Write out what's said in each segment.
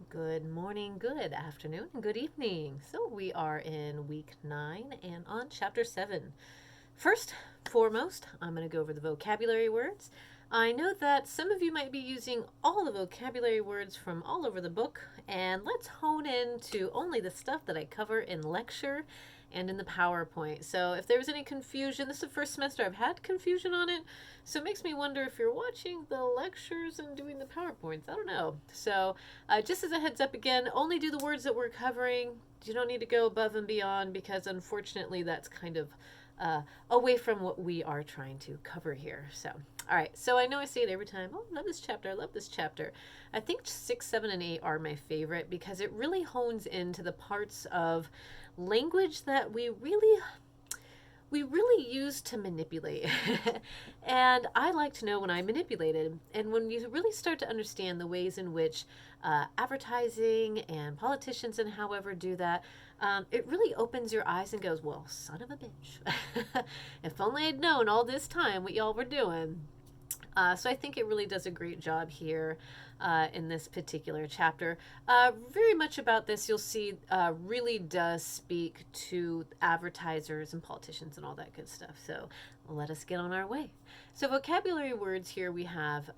Good morning, good afternoon, and good evening. So, we are in week 9 and on chapter 7. First, foremost, I'm going to go over the vocabulary words. I know that some of you might be using all the vocabulary words from all over the book, and let's hone in to only the stuff that I cover in lecture and in the PowerPoint. So if there was any confusion, this is the first semester I've had confusion on it, so it makes me wonder if you're watching the lectures and doing the PowerPoints. I don't know. So just as a heads up again, only do the words that we're covering. You don't need to go above and beyond because unfortunately that's kind of away from what we are trying to cover here. So, all right. So I know I say it every time. Oh, I love this chapter. I love this chapter. I think 6, 7, and 8 are my favorite because it really hones into the parts of language that we really use to manipulate. And I like to know when I'm manipulated. And when you really start to understand the ways in which advertising and politicians and however do that, it really opens your eyes and goes, well, son of a bitch. If only I'd known all this time what y'all were doing. So I think it really does a great job here in this particular chapter. Very much about this, you'll see, really does speak to advertisers and politicians and all that good stuff. So let us get on our way. So vocabulary words here we have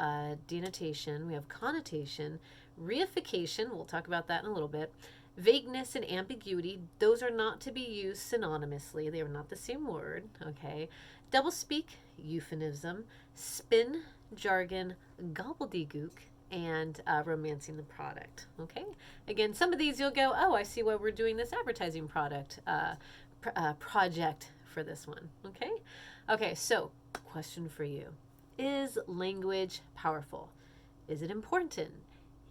denotation, we have connotation, reification. We'll talk about that in a little bit. Vagueness and ambiguity, those are not to be used synonymously. They are not the same word, okay? Doublespeak, euphemism, spin, jargon, gobbledygook, and romancing the product, okay? Again, some of these you'll go, oh, I see why we're doing this advertising project for this one, okay? Okay, so question for you. Is language powerful? Is it important?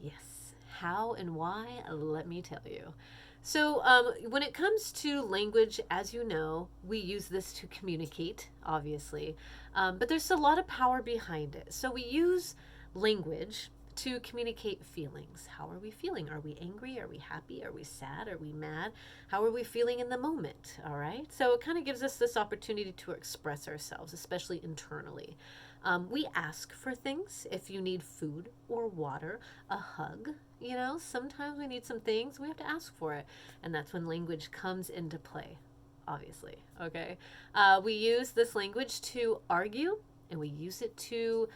Yes. How and why? Let me tell you. So, when it comes to language, as you know, we use this to communicate, obviously, but there's a lot of power behind it. So, we use language to communicate feelings. How are we feeling? Are we angry? Are we happy? Are we sad? Are we mad? How are we feeling in the moment? All right. So, it kind of gives us this opportunity to express ourselves, especially internally. We ask for things if you need food or water, a hug. You know, sometimes we need some things, we have to ask for it. And that's when language comes into play, obviously. Okay. We use this language to argue and we use it to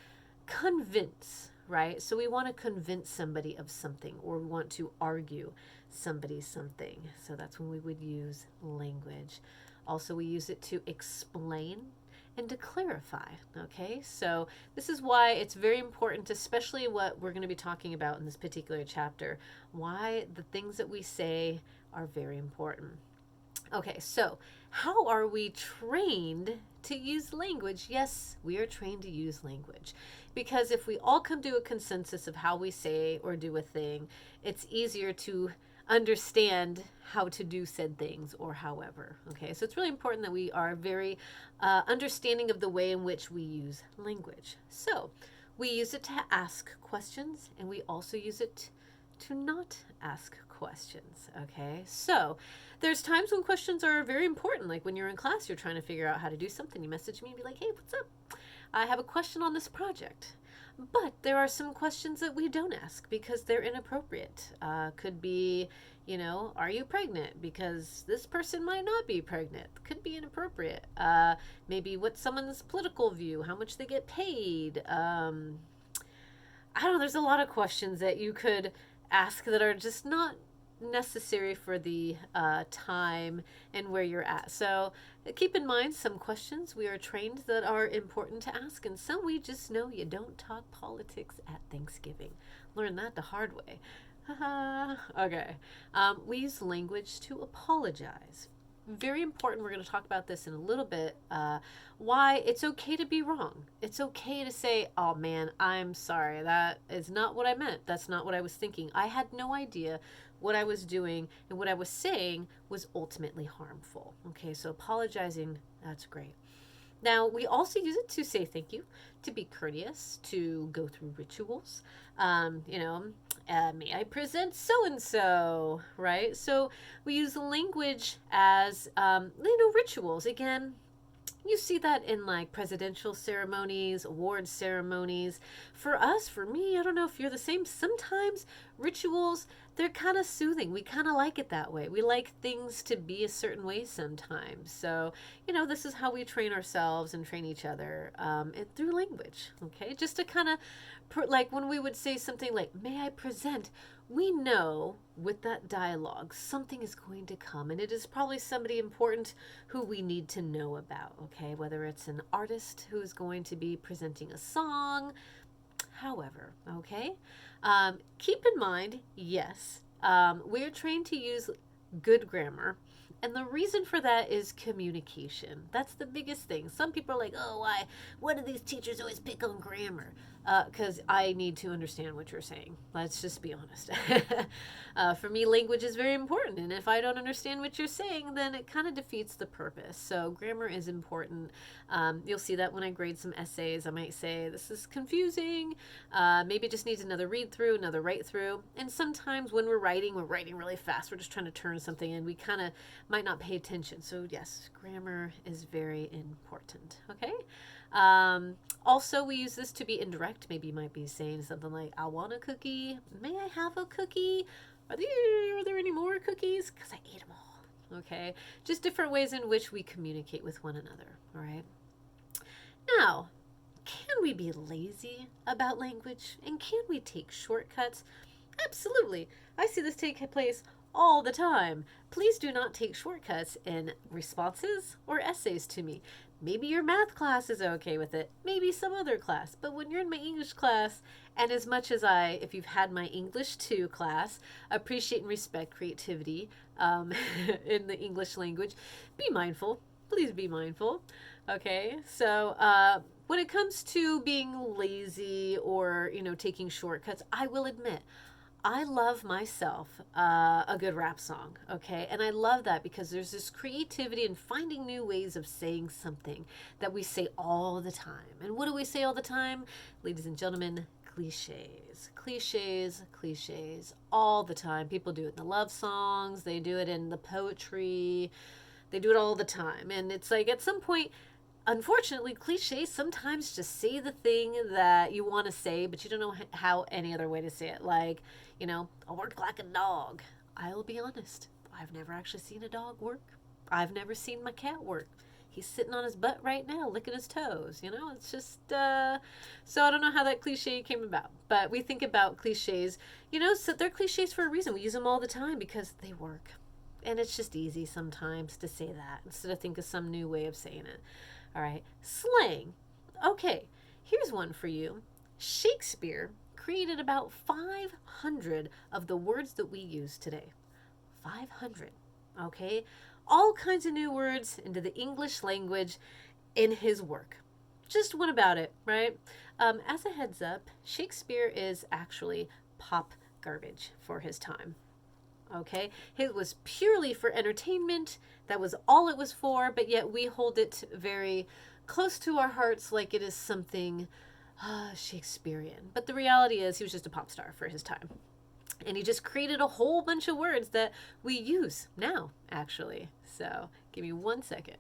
convince, right? So we want to convince somebody of something or we want to argue somebody something. So that's when we would use language. Also, we use it to explain and to clarify. Okay, so this is why it's very important, especially what we're going to be talking about in this particular chapter, why the things that we say are very important. Okay, so how are we trained to use language? Yes, we are trained to use language because if we all come to a consensus of how we say or do a thing, it's easier to understand how to do said things or however. Okay, so it's really important that we are very understanding of the way in which we use language. So we use it to ask questions and we also use it to not ask questions. Okay, so there's times when questions are very important, like when you're in class, you're trying to figure out how to do something. You message me and be like, hey, what's up? I have a question on this project. But there are some questions that we don't ask because they're inappropriate. Could be, you know, are you pregnant? Because this person might not be pregnant. Could be inappropriate. Maybe what's someone's political view? How much they get paid? I don't know. There's a lot of questions that you could ask that are just not necessary for the time and where you're at. So keep in mind some questions we are trained that are important to ask, and some we just know you don't talk politics at Thanksgiving. Learn that the hard way. Okay. We use language to apologize. Very important. We're going to talk about this in a little bit. Why it's okay to be wrong. It's okay to say, oh man, I'm sorry. That is not what I meant. That's not what I was thinking. I had no idea what I was doing and what I was saying was ultimately harmful. Okay, so apologizing, that's great. Now, we also use it to say thank you, to be courteous, to go through rituals. You know, may I present so and so, right? So we use language as, you know, rituals. Again, You see that in like presidential ceremonies, award ceremonies. For us, for me, I don't know if you're the same. Sometimes rituals, they're kind of soothing. We kind of like it that way. We like things to be a certain way sometimes. So, this is how we train ourselves and train each other and through language. Okay. Just to kind of, like when we would say something like, may I present? We know with that dialogue something is going to come, and it is probably somebody important who we need to know about, okay? Whether it's an artist who's going to be presenting a song, however, okay? Keep in mind, yes, we're trained to use good grammar. And the reason for that is communication. That's the biggest thing. Some people are like, oh, why? What do these teachers always pick on grammar? Because I need to understand what you're saying. Let's just be honest. For me, language is very important. And if I don't understand what you're saying, then it kind of defeats the purpose. So grammar is important. You'll see that when I grade some essays, I might say, this is confusing. Maybe it just needs another read through, another write through. And sometimes when we're writing really fast. We're just trying to turn something in. We kind of might not pay attention. So yes, grammar is very important. Okay. Also, we use this to be indirect. Maybe you might be saying something like, I want a cookie. May I have a cookie? Are there any more cookies? Because I ate them all. Okay. Just different ways in which we communicate with one another. All right. Now, can we be lazy about language? And can we take shortcuts? Absolutely. I see this take place all the time. Please do not take shortcuts in responses or essays to me. Maybe your math class is okay with it, maybe some other class, but when you're in my English class, and as much as if you've had my English 2 class, appreciate and respect creativity in the English language, be mindful. Please be mindful. Okay, so when it comes to being lazy or, taking shortcuts, I will admit, I love myself a good rap song, okay? And I love that because there's this creativity in finding new ways of saying something that we say all the time. And what do we say all the time? Ladies and gentlemen, cliches. Cliches, cliches, all the time. People do it in the love songs, they do it in the poetry, they do it all the time. And it's like at some point, unfortunately, cliches sometimes just say the thing that you want to say, but you don't know how any other way to say it. Like, I work like a dog. I'll be honest, I've never actually seen a dog work. I've never seen my cat work. He's sitting on his butt right now, licking his toes. It's just, so I don't know how that cliche came about. But we think about cliches, so they're cliches for a reason. We use them all the time because they work. And it's just easy sometimes to say that instead of think of some new way of saying it. All right, slang. Okay, here's one for you. Shakespeare created about 500 of the words that we use today. 500. Okay, all kinds of new words into the English language in his work. Just one about it, right? As a heads up, Shakespeare is actually pop garbage for his time. Okay, it was purely for entertainment. That was all it was for, but yet we hold it very close to our hearts like it is something Shakespearean. But the reality is he was just a pop star for his time. And he just created a whole bunch of words that we use now, actually. So give me 1 second.